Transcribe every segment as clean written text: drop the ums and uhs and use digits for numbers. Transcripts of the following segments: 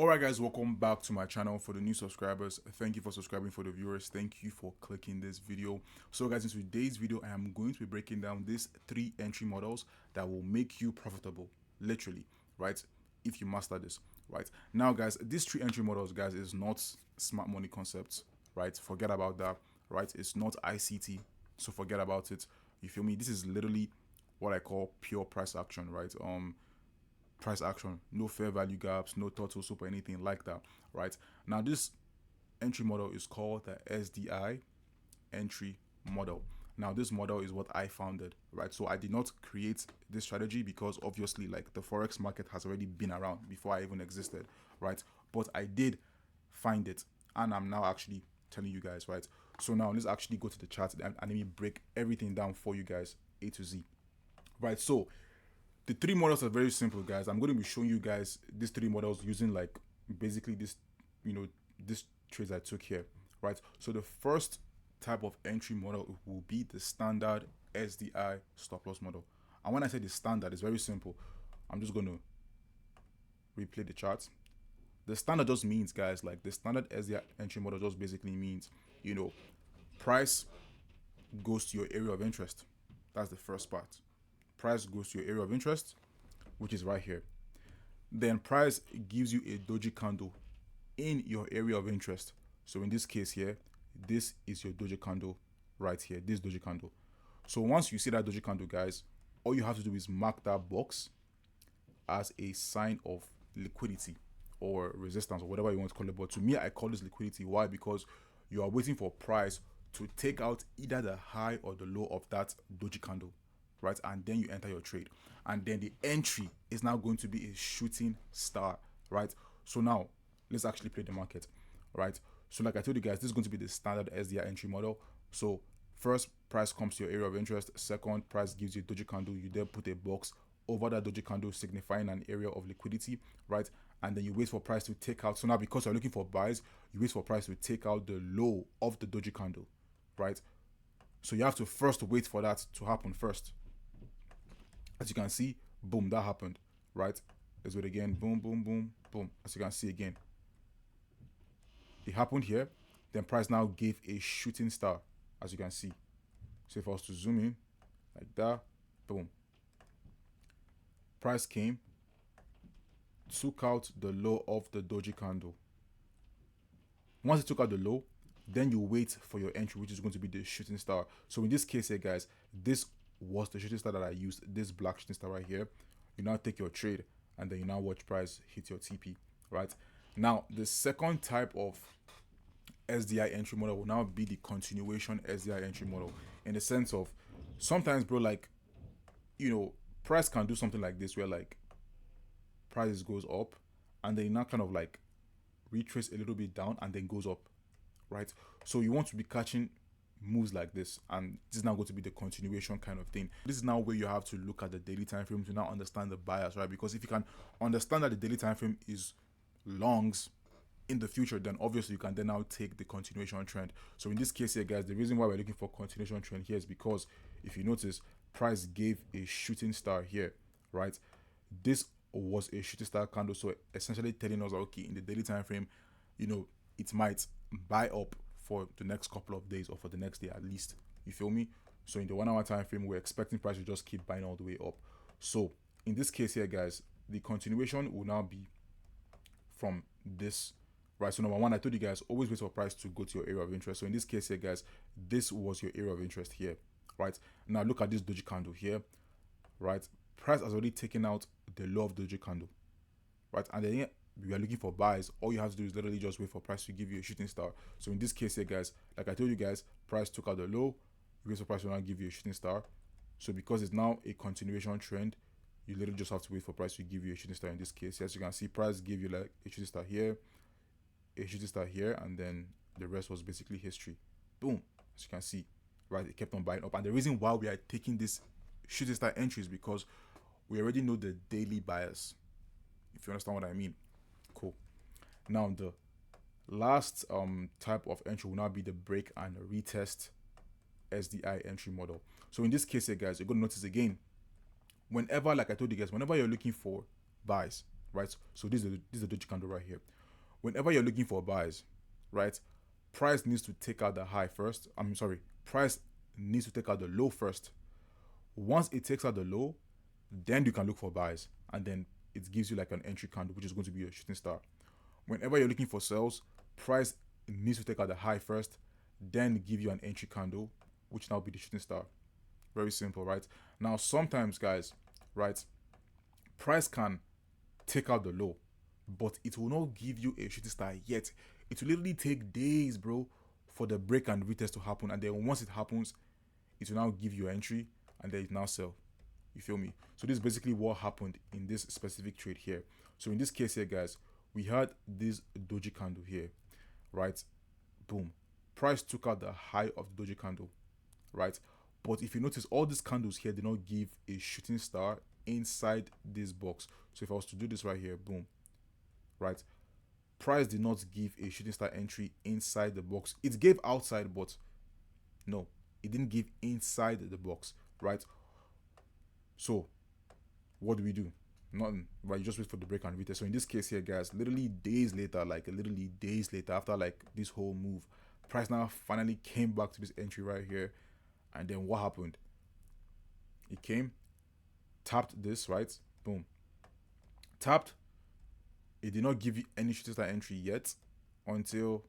Alright guys, welcome back to my channel. For the new subscribers, thank you for subscribing. For the viewers, thank you for clicking this video. So guys, in today's video I am going to be breaking down these 3 entry models that will make you profitable, literally, right, if you master this. Right now guys, these 3 entry models guys is not smart money concepts, right? Forget about that, right? It's not ICT, so forget about it. You feel me? This is literally what I call pure price action, right? Price action, no fair value gaps, no total soup or anything like that. Right now, this entry model is called the SDI entry model. Now this model is what I founded, right? So I did not create this strategy because obviously like the forex market has already been around before I even existed, right? But I did find it, and I'm now actually telling you guys, right? So now let's actually go to the chart and let me break everything down for you guys, A to Z, right? So the 3 models are very simple, guys. I'm going to be showing you guys these 3 models using like basically this trades I took here, right? So the first type of entry model will be the standard SDI stop loss model. And when I say the standard, it's very simple. I'm just going to replay the chart. The standard just means, guys, like the standard SDI entry model just basically means, price goes to your area of interest. That's the first part. Price goes to your area of interest, which is right here. Then price gives you a doji candle in your area of interest. So in this case here, this is your doji candle right here, this doji candle. So once you see that doji candle, guys, all you have to do is mark that box as a sign of liquidity or resistance or whatever you want to call it. But to me, I call this liquidity. Why? Because you are waiting for price to take out either the high or the low of that doji candle, right? And then you enter your trade, and then the entry is now going to be a shooting star, right? So now let's actually play the market, right? So like I told you guys, this is going to be the standard SDI entry model. So first, price comes to your area of interest. Second, price gives you a doji candle. You then put a box over that doji candle signifying an area of liquidity, right? And then you wait for price to take out. So now because you're looking for buys, you wait for price to take out the low of the doji candle, right? So you have to first wait for that to happen first. As you can see, boom, that happened, right? Let's do it again. Boom, boom, boom, boom. As you can see again, it happened here. Then price now gave a shooting star, as you can see. So if I was to zoom in like that, boom, price came, took out the low of the doji candle. Once it took out the low, then you wait for your entry, which is going to be the shooting star. So in this case here, guys, this was the shooting star that I used, this black shooting star right here. You now take your trade, and then you now watch price hit your TP, right? Now the second type of SDI entry model will now be the continuation SDI entry model, in the sense of sometimes, bro, like, price can do something like this where like price goes up and then now kind of like retrace a little bit down and then goes up, right? So you want to be catching moves like this, and this is now going to be the continuation kind of thing. This is now where you have to look at the daily time frame to now understand the bias, right? Because if you can understand that the daily time frame is longs in the future, then obviously you can then now take the continuation trend. So in this case here, guys, the reason why we're looking for continuation trend here is because if you notice, price gave a shooting star here, right? This was a shooting star candle, so essentially telling us, okay, in the daily time frame, it might buy up for the next couple of days or for the next day at least. You feel me? So in the 1 hour time frame, we're expecting price to just keep buying all the way up. So in this case here, guys, the continuation will now be from this, right? So number one, I told you guys, always wait for price to go to your area of interest. So in this case here, guys, this was your area of interest here, right? Now look at this doji candle here, right? Price has already taken out the low of the doji candle, right? And then we are looking for buys. All you have to do is literally just wait for price to give you a shooting star. So in this case here, guys, like I told you guys, price took out the low, you wait for price to now give you a shooting star. So because it's now a continuation trend, you literally just have to wait for price to give you a shooting star. In this case, as you can see, price gave you like a shooting star here, a shooting star here, and then the rest was basically history. Boom, as you can see, right? It kept on buying up. And the reason why we are taking this shooting star entry is because we already know the daily bias, if you understand what I mean. Cool. Now the last type of entry will now be the break and retest SDI entry model. So in this case here, guys, you're going to notice again, whenever, like I told you guys, whenever you're looking for buys, right? So this is the doji candle right here. Whenever you're looking for buys, right, price needs to take out the high first. I'm sorry, price needs to take out the low first. Once it takes out the low, then you can look for buys, and then it gives you like an entry candle, which is going to be a shooting star. Whenever you're looking for sales, price needs to take out the high first, then give you an entry candle, which now be the shooting star. Very simple, right? Now, sometimes, guys, right, price can take out the low, but it will not give you a shooting star yet. It will literally take days, bro, for the break and retest to happen. And then once it happens, it will now give you entry, and then it now sell. You feel me? So this is basically what happened in this specific trade here. So in this case here, guys, we had this doji candle here, right? Boom. Price took out the high of the doji candle, right? But if you notice, all these candles here did not give a shooting star inside this box. So if I was to do this right here, boom, right? Price did not give a shooting star entry inside the box. It gave outside, but no, it didn't give inside the box, right? So what do we do? Nothing, right? You just wait for the break and retest. So in this case here, guys, literally days later, after like this whole move, price now finally came back to this entry right here. And then what happened? It came, tapped this, right? Boom. Tapped. It did not give you any shooting star entry yet until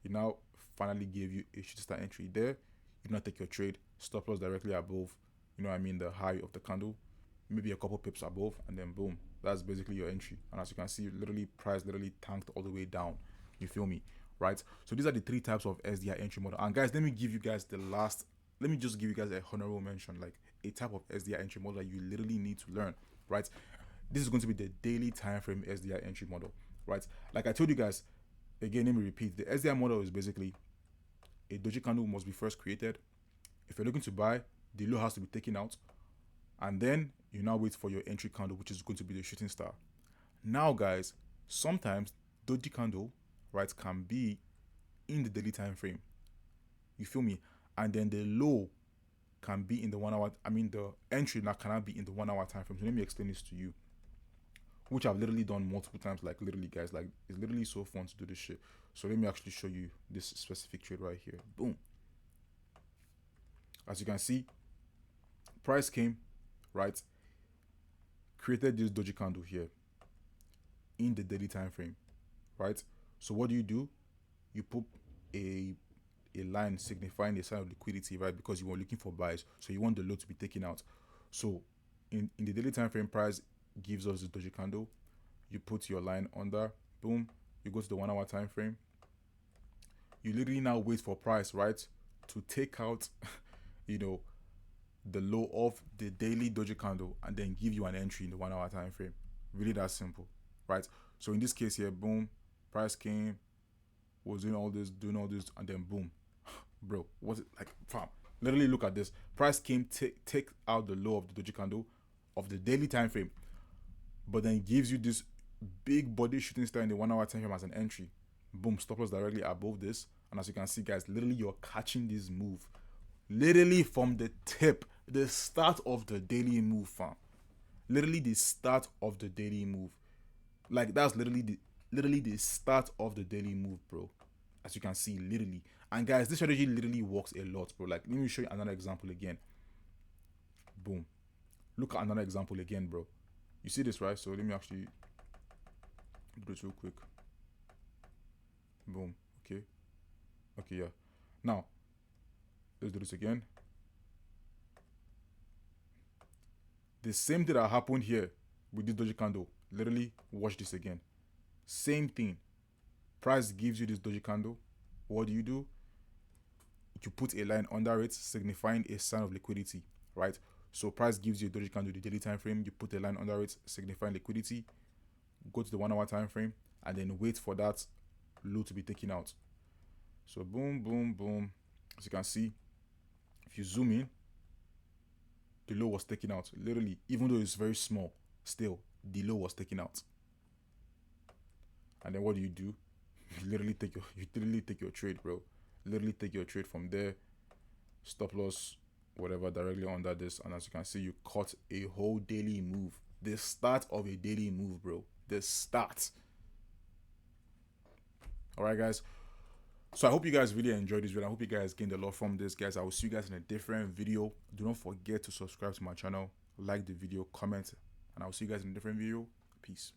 it now finally gave you a shooting star entry there. You do not take your trade. Stop loss directly above, you know what I mean, the high of the candle. Maybe a couple pips above, and then boom. That's basically your entry. And as you can see, literally price literally tanked all the way down. You feel me? Right? So these are the three types of SDI entry model. And guys, let me give you guys let me just give you guys a honorable mention, like a type of SDI entry model that you literally need to learn, right? This is going to be the daily time frame SDI entry model, right? Like I told you guys, again, let me repeat, the SDI model is basically a doji candle must be first created. If you're looking to buy, the low has to be taken out, and then you now wait for your entry candle, which is going to be the shooting star. Now, guys, sometimes doji candle, right, can be in the daily time frame. You feel me? And then the low can be in the 1 hour. I mean, the entry now cannot be in the 1 hour time frame. So let me explain this to you, which I've literally done multiple times. Like literally, guys, like it's literally so fun to do this shit. So let me actually show you this specific trade right here. Boom. As you can see, price came, right, created this doji candle here in the daily time frame, right? So what do? You put a line signifying a sign of liquidity, right? Because you were looking for buys, so you want the low to be taken out. So in the daily time frame, price gives us the doji candle. You put your line under, boom. You go to the 1 hour time frame. You literally now wait for price, right, to take out, you know, the low of the daily doji candle, and then give you an entry in the 1 hour time frame. Really that simple, right? So in this case here, boom, price came, was doing all this, and then boom. Bro, what's it like, fam? Literally look at this. Price came, take out the low of the doji candle of the daily time frame, but then gives you this big body shooting star in the 1 hour time frame as an entry. Boom, stop loss directly above this. And as you can see, guys, literally you're catching this move literally from the tip, the start of the daily move, fam. Literally the start of the daily move. Like that's literally the start of the daily move, bro. As you can see, literally. And guys, this strategy literally works a lot, bro. Like, let me show you another example again. Boom. Look at another example again, bro. You see this, right? So let me actually do this real quick. Boom. Okay, yeah. Now let's do this again. The same thing that happened here with this doji candle. Literally, watch this again. Same thing. Price gives you this doji candle. What do? You put a line under it signifying a sign of liquidity, right? So price gives you a doji candle the daily time frame. You put a line under it signifying liquidity. Go to the 1 hour time frame, and then wait for that low to be taken out. So boom, boom, boom. As you can see, if you zoom in, the low was taken out. Literally, even though it's very small, still the low was taken out. And then what do? You literally take your trade, bro. Literally take your trade from there. Stop loss, whatever, directly under this. And as you can see, you caught a whole daily move The start of a daily move, bro. The start. All right, guys. So I hope you guys really enjoyed this video. I hope you guys gained a lot from this, guys. I will see you guys in a different video. Do not forget to subscribe to my channel, like the video, comment, and I'll see you guys in a different video. Peace.